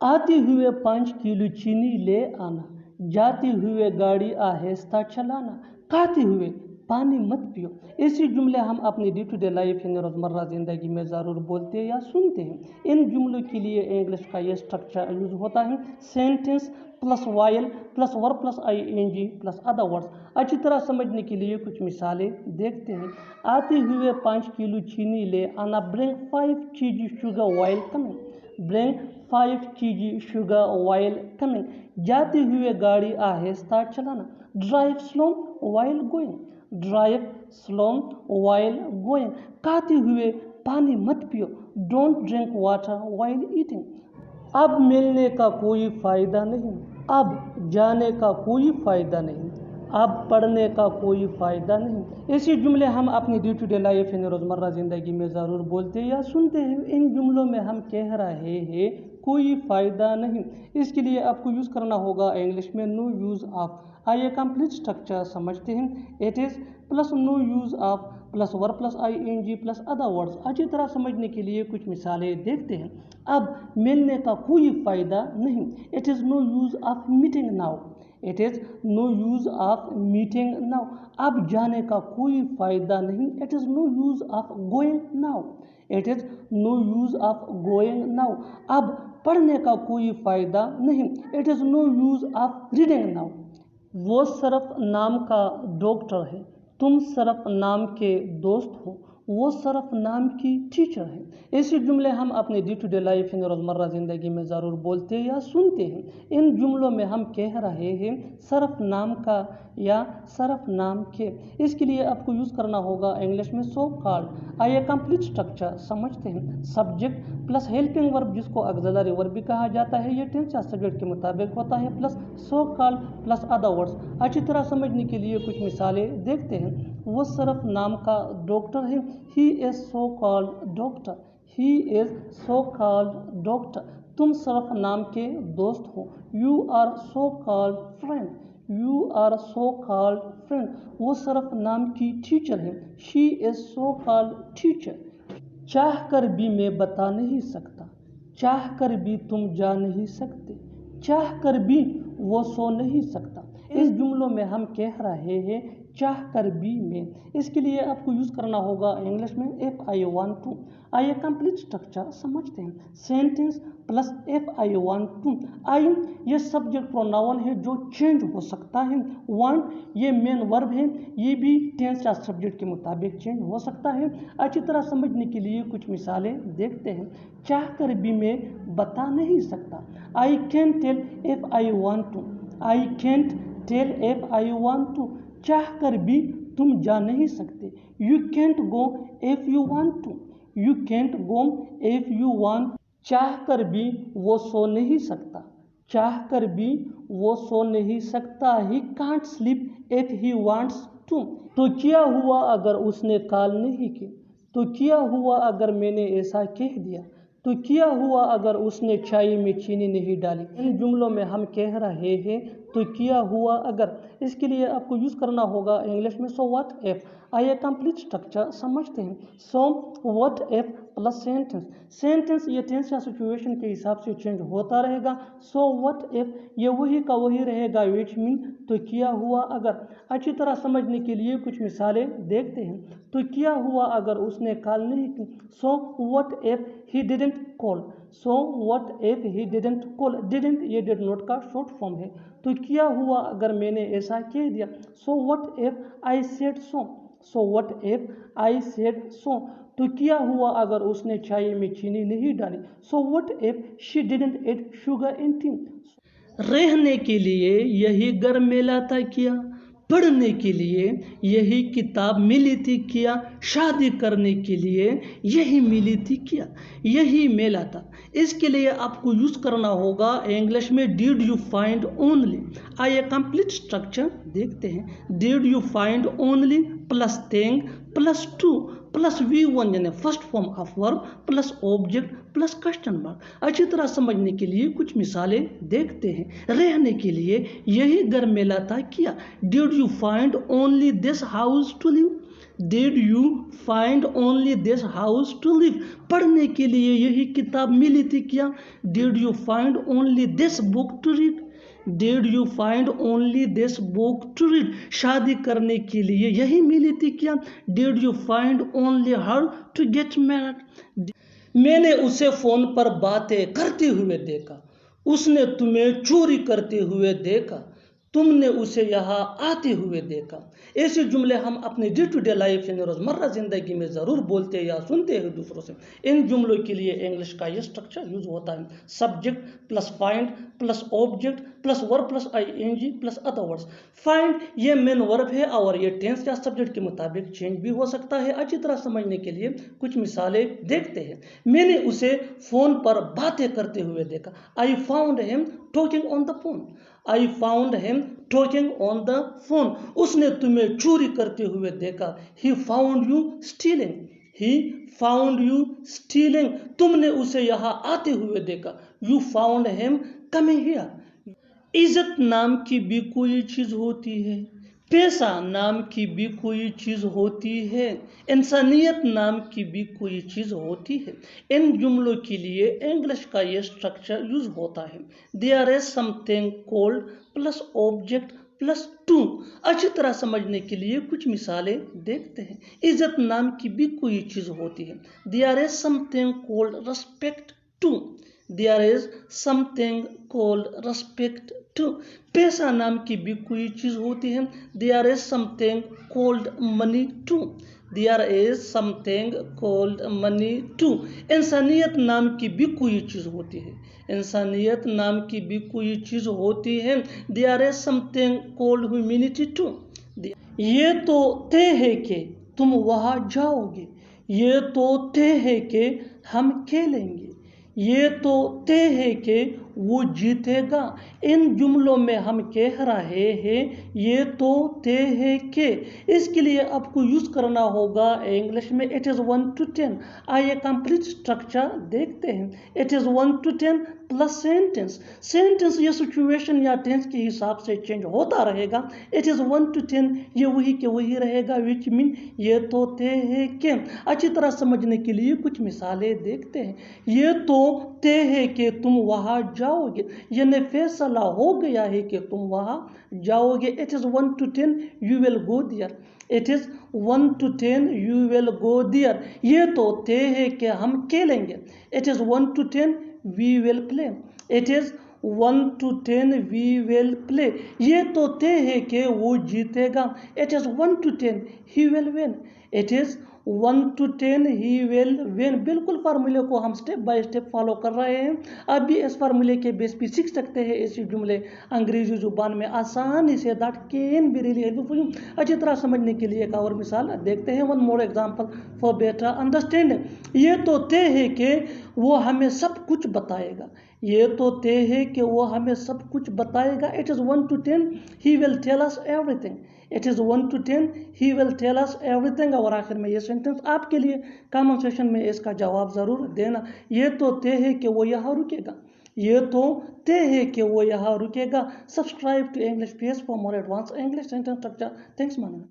आते हुए 5 किलो चीनी ले आना, जाते हुए गाड़ी आहिस्ता चलाना, खाते हुए पानी मत पियो। ऐसे जुमले हम अपनी डे टू डे लाइफ यानी रोज़मर्रा ज़िंदगी में ज़रूर बोलते हैं या सुनते हैं। इन जुमलों के लिए इंग्लिश का ये स्ट्रक्चर यूज़ होता है, sentence plus while plus verb plus ING plus other words. अच्छी तरह समझने के लिए कुछ मिसालें देखते हैं। आते हुए 5 किलो चीनी ले आना, bring 5 kg sugar while coming, bring 5 kg sugar while coming. जाते हुए गाड़ी आहिस्ता चलाना, drive slow while going, drive slow while going. खाते हुए पानी मत पियो, don't drink water while eating. अब मिलने का कोई फ़ायदा नहीं, अब जाने का कोई फ़ायदा नहीं, अब पढ़ने का कोई फ़ायदा नहीं। ऐसे जुमले हम अपनी डे टू डे लाइफ यानी रोज़मर्रा ज़िंदगी में ज़रूर बोलते हैं या सुनते हैं। इन जुमलों में हम कह रहे हैं कोई फ़ायदा नहीं, इसके लिए आपको यूज़ करना होगा इंग्लिश में नो यूज़ ऑफ। आइए कंप्लीट स्ट्रक्चर समझते हैं। It is plus no use of plus verb plus ING plus other words. अच्छी तरह समझने के लिए कुछ मिसालें देखते हैं। अब मिलने का कोई फ़ायदा नहीं, it is no use of meeting now, it is no use of meeting now. अब जाने का कोई फ़ायदा नहीं, it is no use of going now, it is no use of going now. अब पढ़ने का कोई फ़ायदा नहीं, it is no use of reading now. वो सरफ नाम का डॉक्टर है, तुम सरफ नाम के दोस्त हो, वो सरफ नाम की टीचर है। ऐसे जुमले हम अपने डे टू डे लाइफ यानी रोज़मर्रा ज़िंदगी में ज़रूर बोलते हैं या सुनते हैं। इन जुमलों में हम कह रहे हैं सरफ नाम का या सरफ नाम के, इसके लिए आपको यूज़ करना होगा इंग्लिश में सो कॉल्ड। आइए कंप्लीट स्ट्रक्चर समझते हैं। सब्जेक्ट प्लस हेल्पिंग वर्ब जिसको ऑक्सिलरी वर्ब भी कहा जाता है, ये टेंस या सब्जेक्ट के मुताबिक होता है, plus so called plus other words. अच्छी तरह समझने के लिए कुछ मिसालें देखते हैं। वो सरफ नाम का डॉक्टर है, he is so called doctor, he is so called doctor. तुम सरफ नाम के दोस्त हो, you are so called friend, you are so called friend. वो सरफ नाम की टीचर है, she is so called teacher. चाह कर भी मैं बता नहीं सकता, चाह कर भी तुम जा नहीं सकते, चाह कर भी वो सो नहीं सकता। इस जुमलों में हम कह रहे हैं चाह कर भी में, इसके लिए आपको यूज़ करना होगा इंग्लिश में इफ़ आई वांट टू। आइए कंप्लीट स्ट्रक्चर समझते हैं। Sentence plus if I want to. I ये सब्जेक्ट प्रोनाउन है जो चेंज हो सकता है, वांट ये मेन वर्ब है, ये भी टेंस या सब्जेक्ट के मुताबिक चेंज हो सकता है। अच्छी तरह समझने के लिए कुछ मिसालें देखते हैं। चाह कर भी मैं बता नहीं सकता, I can tell if I want to, I can't tell if I want to. चाह कर भी तुम जा नहीं सकते, you can't go if you want to, you can't go if you want. चाह कर भी वो सो नहीं सकता, चाह कर भी वो सो नहीं सकता, he can't sleep if he wants to. तो क्या हुआ अगर उसने कॉल नहीं की, तो क्या हुआ अगर मैंने ऐसा कह दिया, तो क्या हुआ अगर उसने चाय में चीनी नहीं डाली। इन जुमलों में हम कह रहे हैं तो क्या हुआ अगर, इसके लिए आपको यूज़ करना होगा इंग्लिश में सो व्हाट इफ। आइए कंप्लीट स्ट्रक्चर समझते हैं। सो what if plus sentence. Sentence ये टेंस या सिचुएशन के हिसाब से चेंज होता रहेगा। सो व्हाट इफ ये वही का वही रहेगा, विच मीन तो क्या हुआ अगर। अच्छी तरह समझने के लिए कुछ मिसालें देखते हैं। तो क्या हुआ अगर उसने कॉल नहीं की, सो what if he didn't call, so what if he didn't call. Didn't ये डिड नॉट का शॉर्ट फॉर्म है। तो क्या हुआ अगर मैंने ऐसा कह दिया, सो what if I said so, so what if I said so. तो क्या हुआ अगर उसने चाय में चीनी नहीं डाली, so what if she didn't add sugar in tea. रहने के लिए यही घर मिला था क्या, पढ़ने के लिए यही किताब मिली थी क्या, शादी करने के लिए यही मिली थी क्या, यही मिला था। इसके लिए आपको यूज़ करना होगा इंग्लिश में डिड यू फाइंड ओनली। आइए कंप्लीट स्ट्रक्चर देखते हैं। Did you find only plus thing plus two plus V1 यानी first form of verb plus object plus question mark. अच्छी तरह समझने के लिए कुछ मिसालें देखते हैं। रहने के लिए यही घर मिला था क्या, did you find only this house to live, Did you find only this house to live? पढ़ने के लिए यही किताब मिली थी क्या? Did you find only this book to read? Did you find only this book to read? शादी करने के लिए यही मिली थी क्या? Did you find only her to get married? मैंने उसे फोन पर बातें करते हुए देखा, उसने तुम्हें चोरी करते हुए देखा, तुमने उसे यहाँ आते हुए देखा। ऐसे जुमले हम अपने डे टू डे लाइफ यानी रोज़मर्रा ज़िंदगी में ज़रूर बोलते या सुनते हैं दूसरों से। इन जुमलों के लिए इंग्लिश का ये स्ट्रक्चर यूज़ होता है, subject plus find plus object plus verb plus ING plus other words. Find ये मेन वर्ब है और ये टेंस या सब्जेक्ट के मुताबिक चेंज भी हो सकता है। अच्छी तरह समझने के लिए कुछ मिसालें देखते हैं। मैंने उसे फ़ोन पर बातें करते हुए देखा। I found him talking on the phone. I found him talking on the phone. उसने तुम्हें चोरी करते हुए देखा। He found you stealing. He found you stealing. तुमने उसे यहाँ आते हुए देखा। You found him coming here. इज्जत नाम की भी कोई चीज़ होती है, पैसा नाम की भी कोई चीज़ होती है, इंसानियत नाम की भी कोई चीज़ होती है। इन जुमलों के लिए इंग्लिश का ये स्ट्रक्चर यूज होता है, there is something called plus object plus to. अच्छी तरह समझने के लिए कुछ मिसालें देखते हैं। इज्जत नाम की भी कोई चीज़ होती है, there is something called respect to. There is something called respect to. पैसा नाम की भी कोई चीज़ होती है, there is something called money to. There is something called money to. इंसानियत नाम की भी कोई चीज़ होती है, इंसानियत नाम की भी कोई चीज़ होती है, there is something called humanity to. ये तो तय है कि तुम वहाँ जाओगे, ये तो तय है कि हम खेलेंगे, ये तो तय है कि वो जीतेगा। इन जुमलों में हम कह रहे हैं ये तो तय है कि। इसके लिए आपको यूज़ करना होगा इंग्लिश में इट इज़ 1 to 10। आइए कंप्लीट स्ट्रक्चर देखते हैं। It is 1 to 10 plus sentence. Sentence ये सिचुएशन या टेंस के हिसाब से चेंज होता रहेगा। इट इज़ 1 to 10 ये वही के वही रहेगा, विच मीन ये तो तय है कि। अच्छी तरह समझने के लिए कुछ मिसालें देखते हैं। ये तो तय है कि तुम वहाँ जाओगे, यानी फैसला हो गया है कि तुम वहाँ जाओगे। It is 1 to 10 you will go there. It is 1 to 10 you will go there. ये तो तय है कि हम खेलेंगे। It is 1 to 10 we will play. It is 1 to 10 we will play. ये तो तय है कि वो जीतेगा। It is 1 to 10 he will win. It is 1 to 10 he will win. बिल्कुल फार्मूले को हम स्टेप बाय स्टेप फॉलो कर रहे हैं। अब भी इस फार्मूले के बेस पे सीख सकते हैं ऐसे जुमले अंग्रेजी जुबान में आसानी से। That can be really helpful for you. अच्छी तरह समझने के लिए एक और मिसाल देखते हैं। One more example for better understanding. ये तो तय है कि वो हमें सब कुछ बताएगा। ये तो तय है कि वो हमें सब कुछ बताएगा। It is 1 to 10 he will tell us everything. It is 1 to 10 he will tell us everything. और आखिर में ये सेंटेंस आपके लिए कमेंट सेक्शन में इसका जवाब ज़रूर देना। ये तो तय है कि वो यहाँ रुकेगा। ये तो तय है कि वो यहाँ रुकेगा। Subscribe to English page for more advance English sentence structure. Thanks मानना।